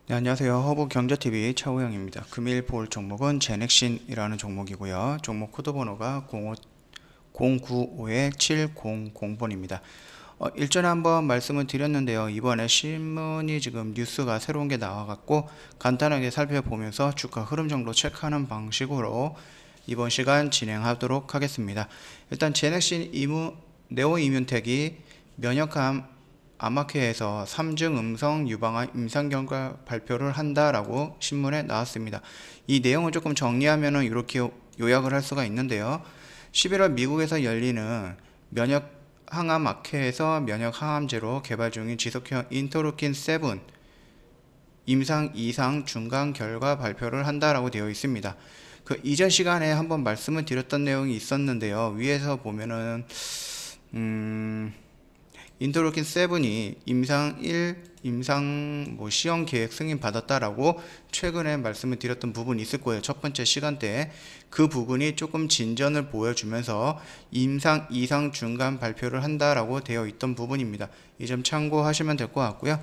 네, 안녕하세요. 허브경제TV 차우영입니다. 금일 볼 종목은 제넥신이라는 종목이고요. 종목 코드 번호가 095-7000번입니다. 일전에 한번 말씀을 드렸는데요. 이번에 신문이 지금 뉴스가 새로운 게 나와갖고 간단하게 살펴보면서 주가 흐름 정도 체크하는 방식으로 이번 시간 진행하도록 하겠습니다. 일단 제넥신 네오이뮨텍이 면역암 암학회에서 3중 음성 유방암 임상 결과 발표를 한다라고 신문에 나왔습니다. 이 내용을 조금 정리하면은 이렇게 요약을 할 수가 있는데요. 11월 미국에서 열리는 면역 항암 학회에서 면역 항암제로 개발 중인 지속형 인터루킨 7 임상 이상 중간 결과 발표를 한다라고 되어 있습니다. 그 이전 시간에 한번 말씀을 드렸던 내용이 있었는데요. 위에서 보면은 인터루킨 7이 임상 1, 시험 계획 승인 받았다라고 최근에 말씀을 드렸던 부분이 있을 거예요. 첫 번째 시간대에 그 부분이 조금 진전을 보여주면서 임상 2상 중간 발표를 한다라고 되어 있던 부분입니다. 이 점 참고하시면 될 것 같고요.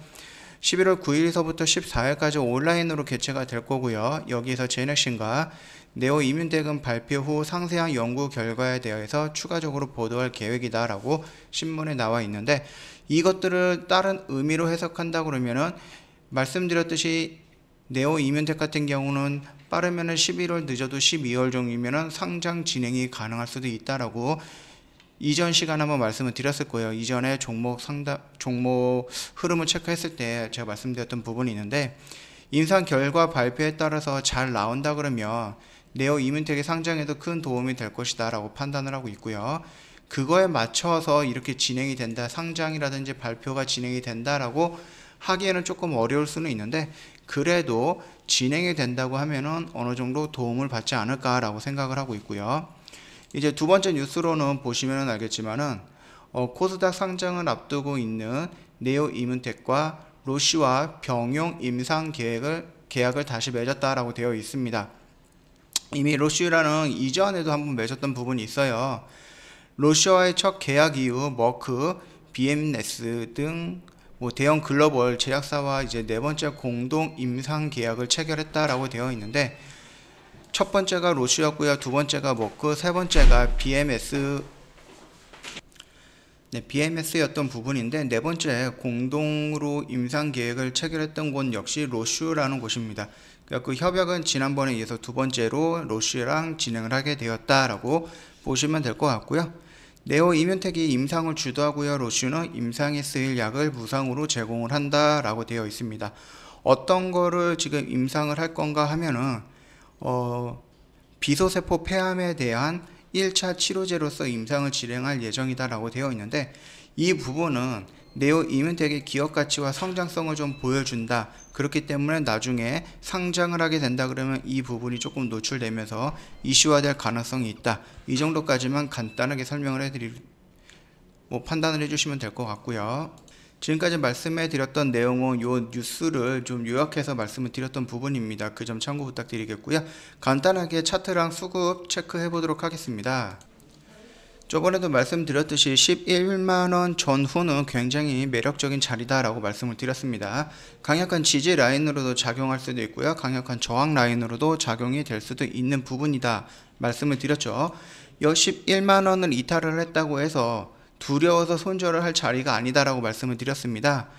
11월 9일서부터 14일까지 온라인으로 개최가 될 거고요. 여기서 제넥신과 네오이뮨텍은 발표 후 상세한 연구 결과에 대해서 추가적으로 보도할 계획이다 라고 신문에 나와 있는데, 이것들을 다른 의미로 해석한다 그러면은 말씀드렸듯이 네오이뮨텍 같은 경우는 빠르면은 11월 늦어도 12월 정도면은 상장 진행이 가능할 수도 있다라고 이전 시간 한번 말씀을 드렸을 거예요. 이전에 종목 흐름을 체크했을 때 제가 말씀드렸던 부분이 있는데, 임상 결과 발표에 따라서 잘 나온다 그러면 네오이뮨텍의 상장에도 큰 도움이 될 것이다 라고 판단을 하고 있고요. 그거에 맞춰서 이렇게 진행이 된다, 상장이라든지 발표가 진행이 된다라고 하기에는 조금 어려울 수는 있는데, 그래도 진행이 된다고 하면은 어느 정도 도움을 받지 않을까라고 생각을 하고 있고요. 이제 두 번째 뉴스로는 보시면 알겠지만은 코스닥 상장을 앞두고 있는 네오이뮨텍과 로시와 병용 임상 계약을 다시 맺었다라고 되어 있습니다. 이미 로시라는 이전에도 한번 맺었던 부분이 있어요. 로시와의 첫 계약 이후 머크, BMS 등 대형 글로벌 제약사와 이제 네 번째 공동 임상 계약을 체결했다라고 되어 있는데, 첫 번째가 로시였고요. 두 번째가 머크, 세 번째가 BMS였던 부분인데, 네 번째 공동으로 임상 계획을 체결했던 곳 역시 로슈라는 곳입니다. 그 협약은 지난번에 이어서 두 번째로 로슈랑 진행을 하게 되었다라고 보시면 될 것 같고요. 네오이뮨텍이 임상을 주도하고요. 로슈는 임상에 쓰일 약을 무상으로 제공을 한다라고 되어 있습니다. 어떤 거를 지금 임상을 할 건가 하면은 비소세포 폐암에 대한 1차 치료제로서 임상을 진행할 예정이다라고 되어 있는데, 이 부분은 네오이뮨텍의 기업 가치와 성장성을 좀 보여준다. 그렇기 때문에 나중에 상장을 하게 된다 그러면 이 부분이 조금 노출되면서 이슈화될 가능성이 있다. 이 정도까지만 간단하게 설명을 판단을 해주시면 될 것 같고요. 지금까지 말씀해 드렸던 내용은 요 뉴스를 좀 요약해서 말씀을 드렸던 부분입니다. 그 점 참고 부탁드리겠고요. 간단하게 차트랑 수급 체크해 보도록 하겠습니다. 저번에도 말씀드렸듯이 11만원 전후는 굉장히 매력적인 자리다라고 말씀을 드렸습니다. 강력한 지지 라인으로도 작용할 수도 있고요. 강력한 저항 라인으로도 작용이 될 수도 있는 부분이다 말씀을 드렸죠. 이 11만원을 이탈을 했다고 해서 두려워서 손절을 할 자리가 아니다라고 말씀을 드렸습니다.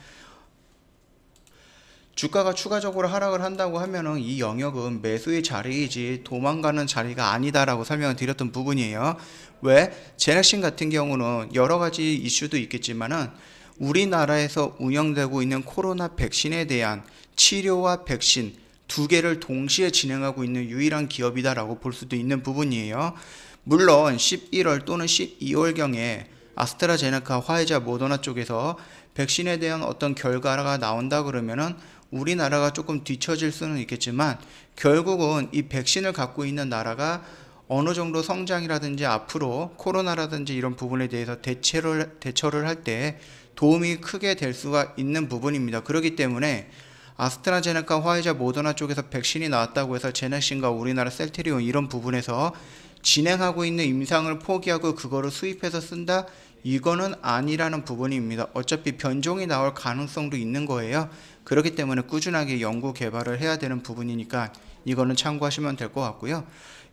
주가가 추가적으로 하락을 한다고 하면은 이 영역은 매수의 자리이지 도망가는 자리가 아니다라고 설명을 드렸던 부분이에요. 왜? 제넥신 같은 경우는 여러 가지 이슈도 있겠지만은 우리나라에서 운영되고 있는 코로나 백신에 대한 치료와 백신 두 개를 동시에 진행하고 있는 유일한 기업이다라고 볼 수도 있는 부분이에요. 물론 11월 또는 12월경에 아스트라제네카, 화이자, 모더나 쪽에서 백신에 대한 어떤 결과가 나온다 그러면은 우리나라가 조금 뒤처질 수는 있겠지만, 결국은 이 백신을 갖고 있는 나라가 어느 정도 성장이라든지 앞으로 코로나라든지 이런 부분에 대해서 대처를 할 때 도움이 크게 될 수가 있는 부분입니다. 그렇기 때문에 아스트라제네카, 화이자, 모더나 쪽에서 백신이 나왔다고 해서 제넥신과 우리나라 셀트리온 이런 부분에서 진행하고 있는 임상을 포기하고 그거를 수입해서 쓴다? 이거는 아니라는 부분입니다. 어차피 변종이 나올 가능성도 있는 거예요. 그렇기 때문에 꾸준하게 연구 개발을 해야 되는 부분이니까 이거는 참고하시면 될 것 같고요.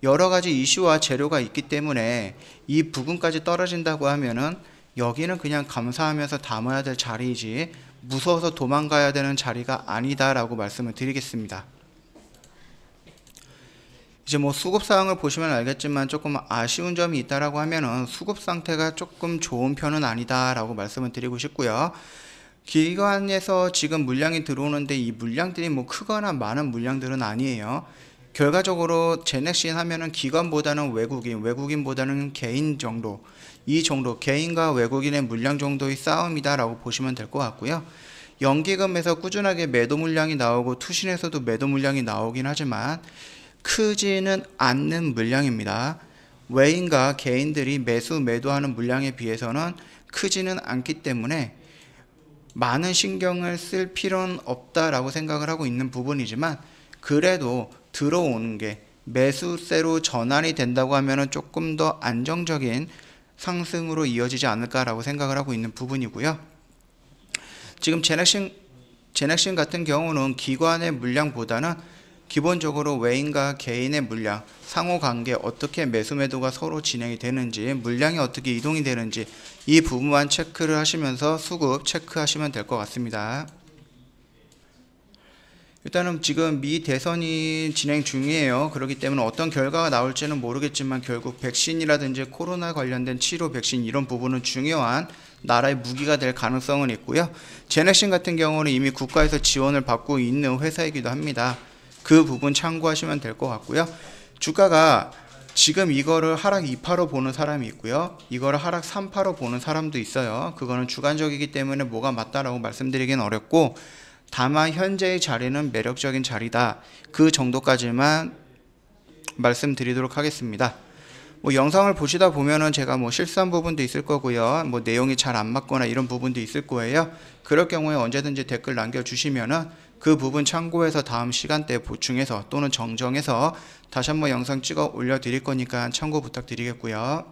여러 가지 이슈와 재료가 있기 때문에 이 부분까지 떨어진다고 하면은 여기는 그냥 감사하면서 담아야 될 자리이지 무서워서 도망가야 되는 자리가 아니다라고 말씀을 드리겠습니다. 이제 뭐 수급 사항을 보시면 알겠지만 조금 아쉬운 점이 있다라고 하면은 수급 상태가 조금 좋은 편은 아니다라고 말씀을 드리고 싶고요. 기관에서 지금 물량이 들어오는데 이 물량들이 뭐 크거나 많은 물량들은 아니에요. 결과적으로 제넥신 하면은 기관보다는 외국인보다는 개인 정도, 이 정도 개인과 외국인의 물량 정도의 싸움이다라고 보시면 될 것 같고요. 연기금에서 꾸준하게 매도 물량이 나오고 투신에서도 매도 물량이 나오긴 하지만 크지는 않는 물량입니다. 외인과 개인들이 매도하는 물량에 비해서는 크지는 않기 때문에 많은 신경을 쓸 필요는 없다라고 생각을 하고 있는 부분이지만 그래도 들어오는 게 매수세로 전환이 된다고 하면은 조금 더 안정적인 상승으로 이어지지 않을까라고 생각을 하고 있는 부분이고요. 지금 제넥신 같은 경우는 기관의 물량보다는 기본적으로 외인과 개인의 물량, 상호관계 어떻게 매수매도가 서로 진행이 되는지, 물량이 어떻게 이동이 되는지 이 부분만 체크를 하시면서 수급 체크하시면 될 것 같습니다. 일단은 지금 미 대선이 진행 중이에요. 그렇기 때문에 어떤 결과가 나올지는 모르겠지만 결국 백신이라든지 코로나 관련된 치료 백신 이런 부분은 중요한 나라의 무기가 될 가능성은 있고요. 제넥신 같은 경우는 이미 국가에서 지원을 받고 있는 회사이기도 합니다. 그 부분 참고하시면 될 것 같고요. 주가가 지금 이거를 하락 2파로 보는 사람이 있고요. 이거를 하락 3파로 보는 사람도 있어요. 그거는 주관적이기 때문에 뭐가 맞다라고 말씀드리긴 어렵고 다만 현재의 자리는 매력적인 자리다. 그 정도까지만 말씀드리도록 하겠습니다. 뭐 영상을 보시다 보면은 제가 뭐 실수한 부분도 있을 거고요. 뭐 내용이 잘 안 맞거나 이런 부분도 있을 거예요. 그럴 경우에 언제든지 댓글 남겨주시면은 그 부분 참고해서 다음 시간대에 보충해서 또는 정정해서 다시 한번 영상 찍어 올려드릴 거니까 참고 부탁드리겠고요.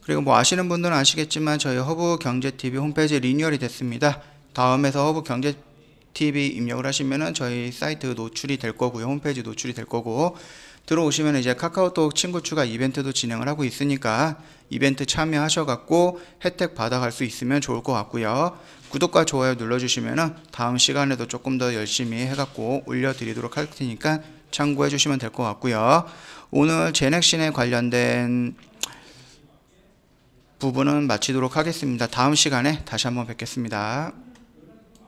그리고 뭐 아시는 분들은 아시겠지만 저희 허브경제TV 홈페이지 리뉴얼이 됐습니다. 다음에서 허브경제TV 입력을 하시면은 저희 사이트 노출이 될 거고요. 홈페이지 노출이 될 거고 들어오시면 이제 카카오톡 친구 추가 이벤트도 진행을 하고 있으니까 이벤트 참여하셔갖고 혜택 받아갈 수 있으면 좋을 것 같고요. 구독과 좋아요 눌러주시면은 다음 시간에도 조금 더 열심히 해갖고 올려드리도록 할 테니까 참고해 주시면 될 것 같고요. 오늘 제넥신에 관련된 부분은 마치도록 하겠습니다. 다음 시간에 다시 한번 뵙겠습니다.